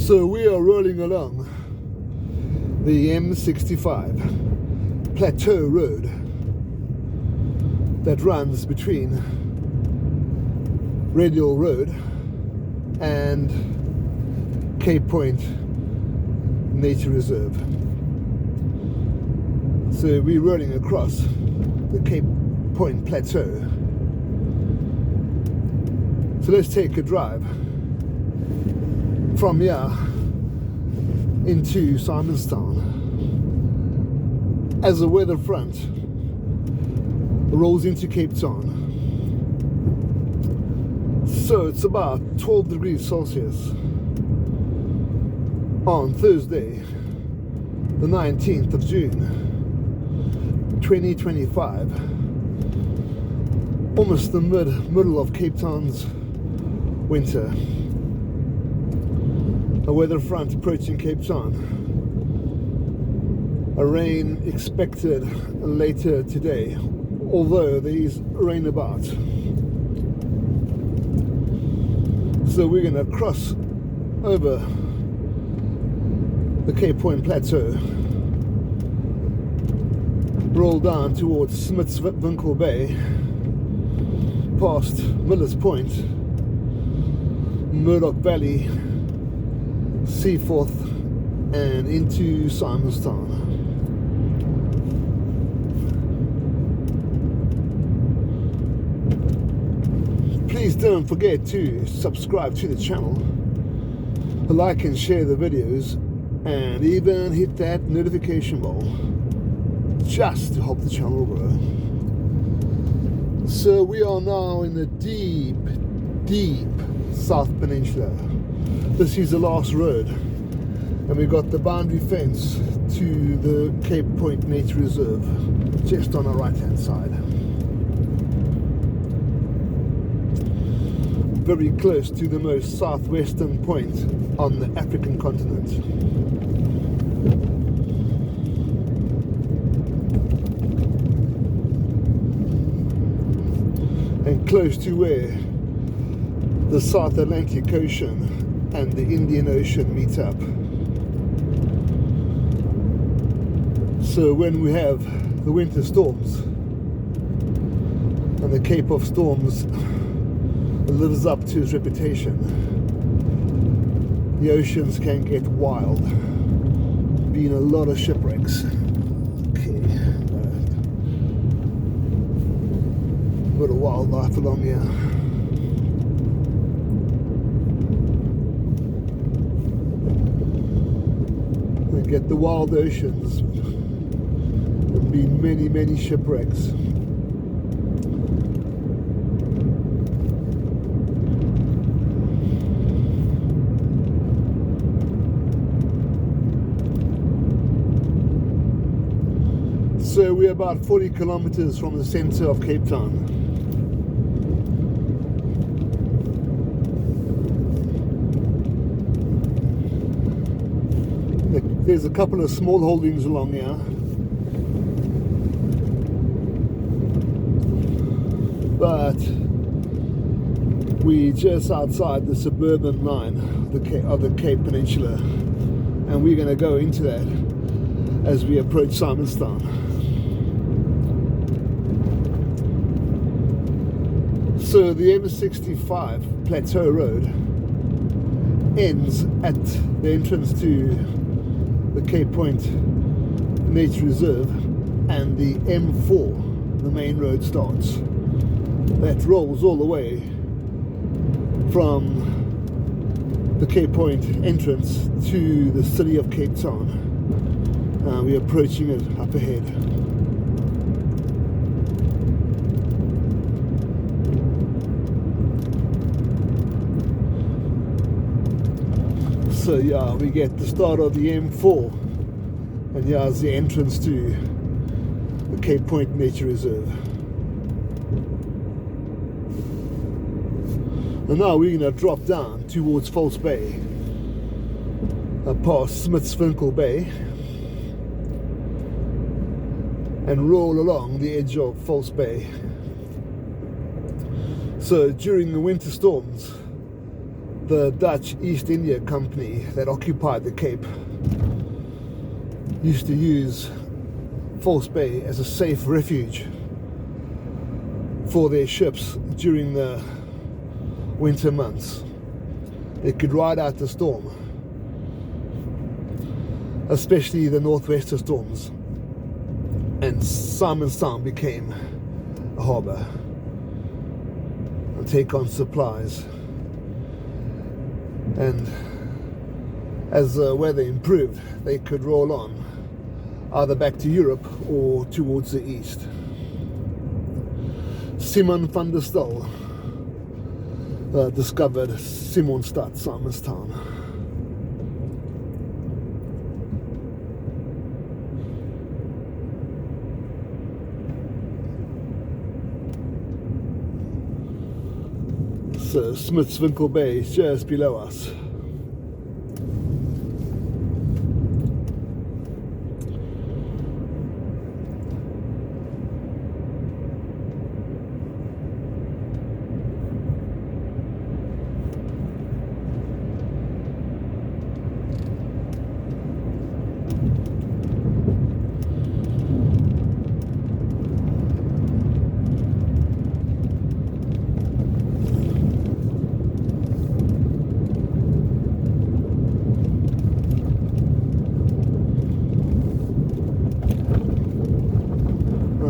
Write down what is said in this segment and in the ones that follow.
So we are rolling along the M65 Plateau Road that runs between Radial Road and Cape Point Nature Reserve. So we're rolling across the Cape Point Plateau. So let's take a drive from here into Simonstown as the weather front rolls into Cape Town. So it's about 12 degrees Celsius on Thursday, the 19th of June, 2025, almost the middle of Cape Town's winter. A weather front approaching Cape Town. A rain expected later today, although there is rain about. So we're going to cross over the Cape Point Plateau, roll down towards Smithswinkle Bay, past Miller's Point, Murdoch Valley, Seaforth, and into Simonstown. Please don't forget to subscribe to the channel, like and share the videos, and even hit that notification bell just to help the channel grow. So we are now in the deep South Peninsula. This is the last road, and we've got the boundary fence to the Cape Point Nature Reserve just on our right hand side. Very close to the most southwestern point on the African continent. And close to where the South Atlantic Ocean and the Indian Ocean meet up. So when we have the winter storms, and the Cape of Storms lives up to its reputation, the oceans can get wild. Been a lot of shipwrecks. Okay, got a wildlife along here. Get the wild oceans. There have been many shipwrecks. So we're about 40 kilometers from the center of Cape Town. There's a couple of small holdings along here, but we're just outside the suburban line of the Cape Peninsula, and we're going to go into that as we approach Simonstown. So the M65 Plateau Road ends at the entrance to the Cape Point Nature Reserve, and the M4, the main road, starts. That rolls all the way from the Cape Point entrance to the city of Cape Town. We're approaching it up ahead. So yeah, we get the start of the M4, and here's the entrance to the Cape Point Nature Reserve. And now we're going to drop down towards False Bay, past Smithswinkle Bay, and roll along the edge of False Bay. So during the winter storms, The Dutch East India Company that occupied the Cape used to use False Bay as a safe refuge for their ships during the winter months. They could ride out the storm, especially the northwester storms, and Simonstown became a harbour and take on supplies. And as the weather improved, they could roll on either back to Europe or towards the east. Simon van der Stel discovered Simonstown, Simonstown. So Smithswinkle Bay is just below us.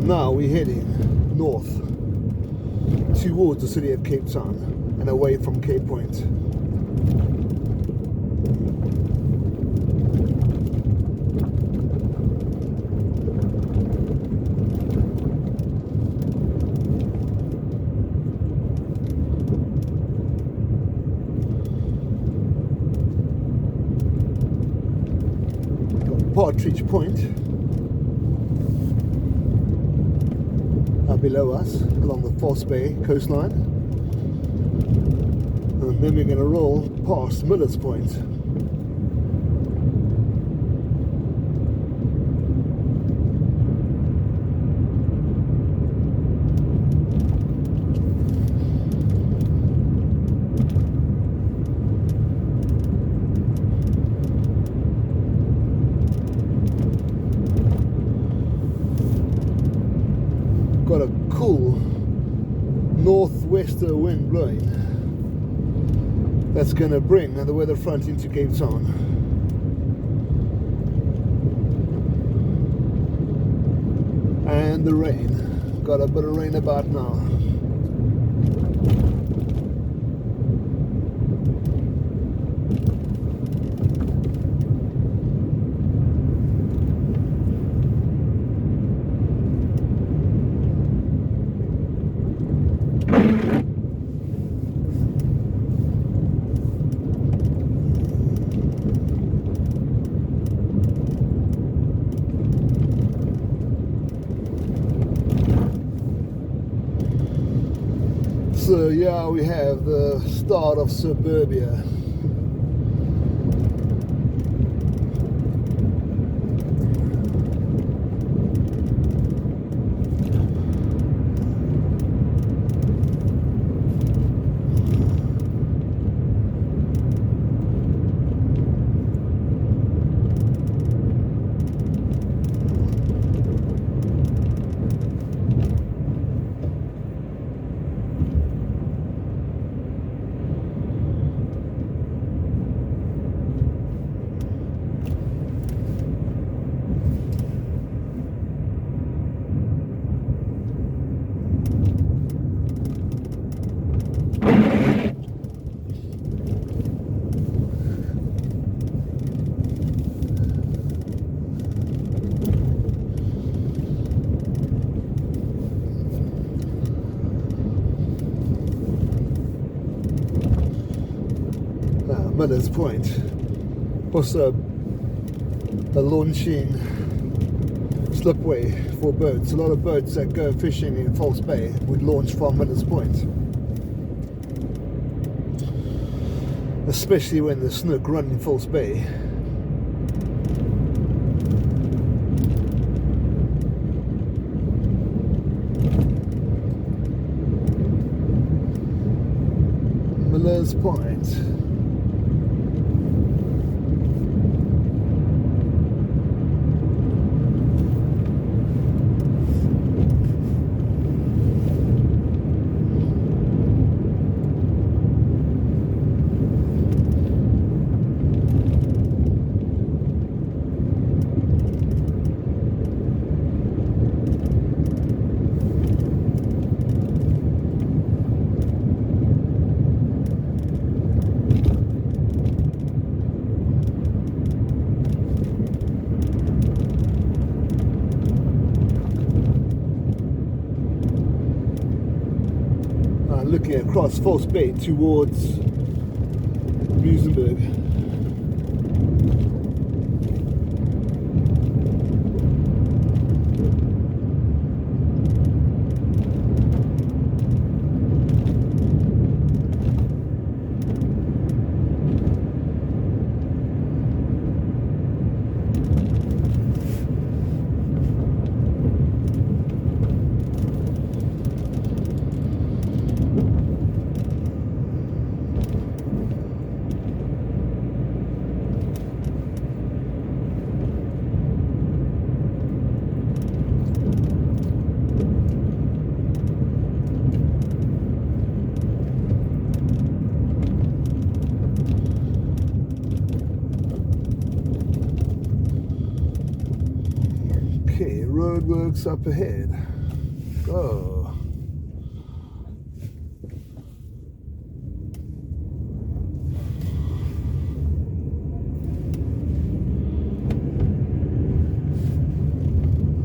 Now we're heading north towards the city of Cape Town and away from Cape Point. Partridge Point below us along the False Bay coastline, and then we're going to roll past Miller's Point. Got a cool northwester wind blowing that's going to bring the weather front into Cape Town. And the rain, got a bit of rain about now. So yeah, we have the start of suburbia. Miller's Point, also a launching slipway for boats. A lot of boats that go fishing in False Bay would launch from Miller's Point, especially when the snook run in False Bay. Miller's Point. looking across False Bay towards Muizenberg. Okay, roadworks up ahead. Oh.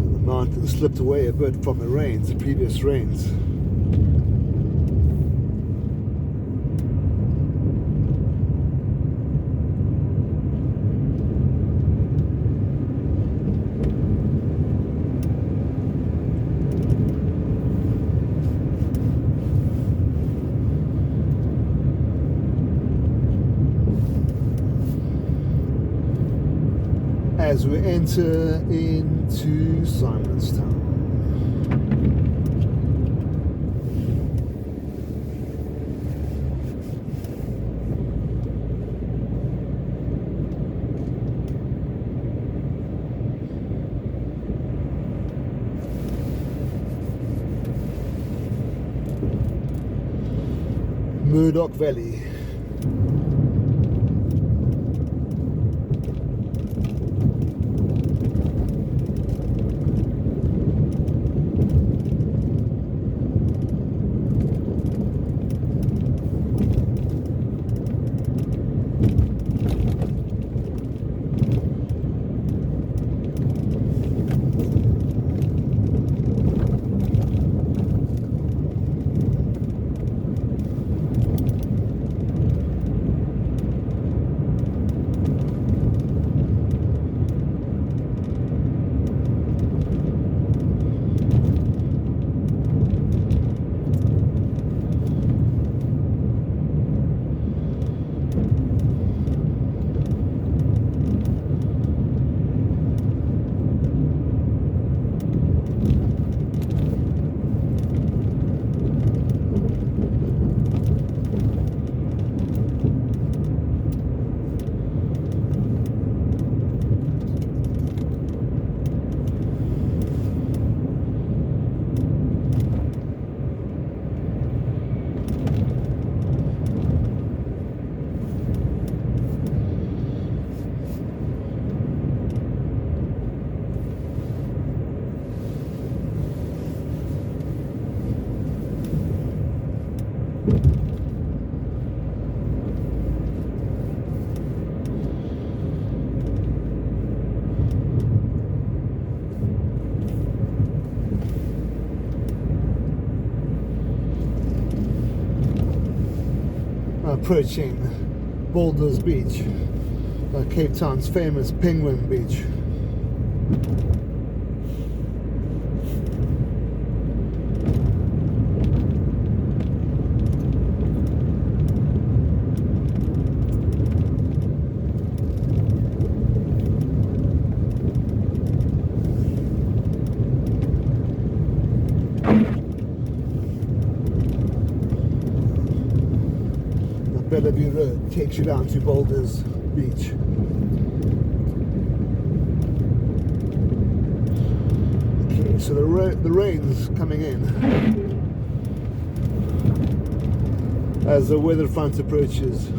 The mountain slipped away a bit from the previous rains. As we enter into Simonstown. Murdoch Valley. Approaching Boulders Beach, Cape Town's famous Penguin Beach. Bellevue Road takes you down to Boulders Beach. Okay, so the rain's coming in as the weather front approaches.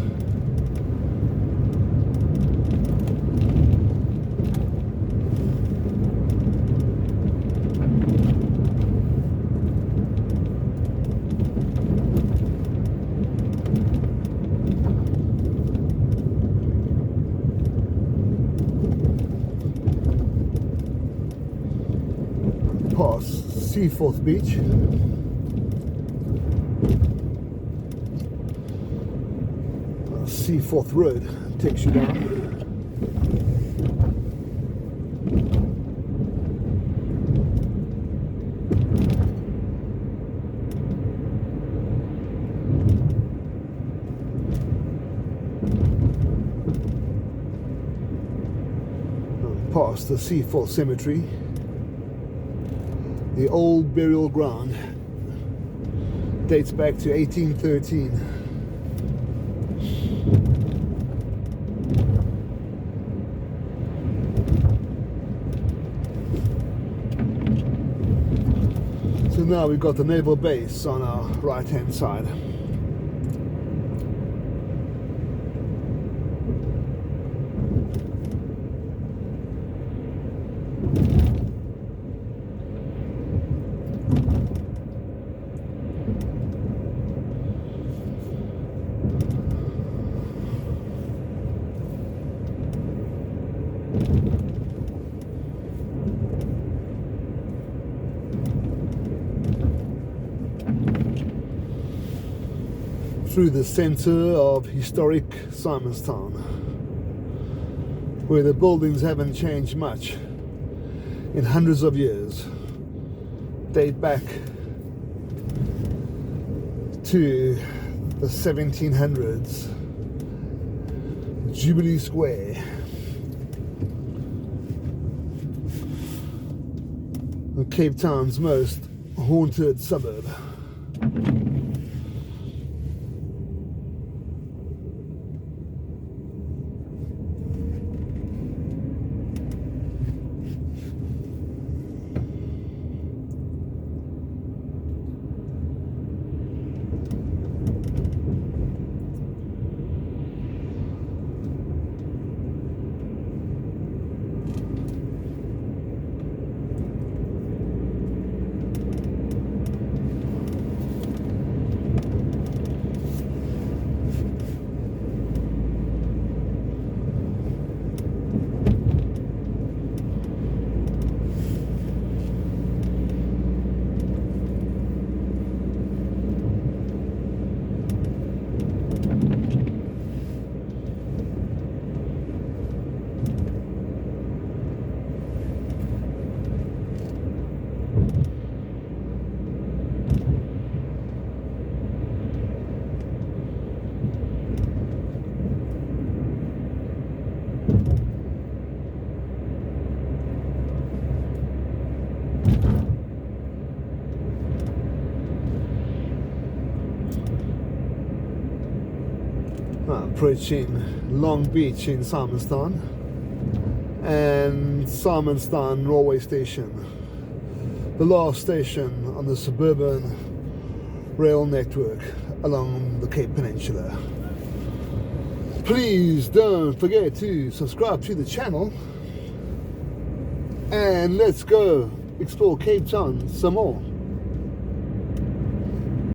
Past Seaforth Beach. Seaforth Road takes you down. Past the Seaforth Cemetery, the old burial ground, dates back to 1813. So now we've got the naval base on our right hand side. Through the center of historic Simonstown, where the buildings haven't changed much in hundreds of years, date back to the 1700s. Jubilee Square, Cape Town's most haunted suburb. Approaching Long Beach in Simonstown and Simonstown Railway Station, the last station on the suburban rail network along the Cape Peninsula. Please don't forget to subscribe to the channel, and let's go explore Cape Town some more.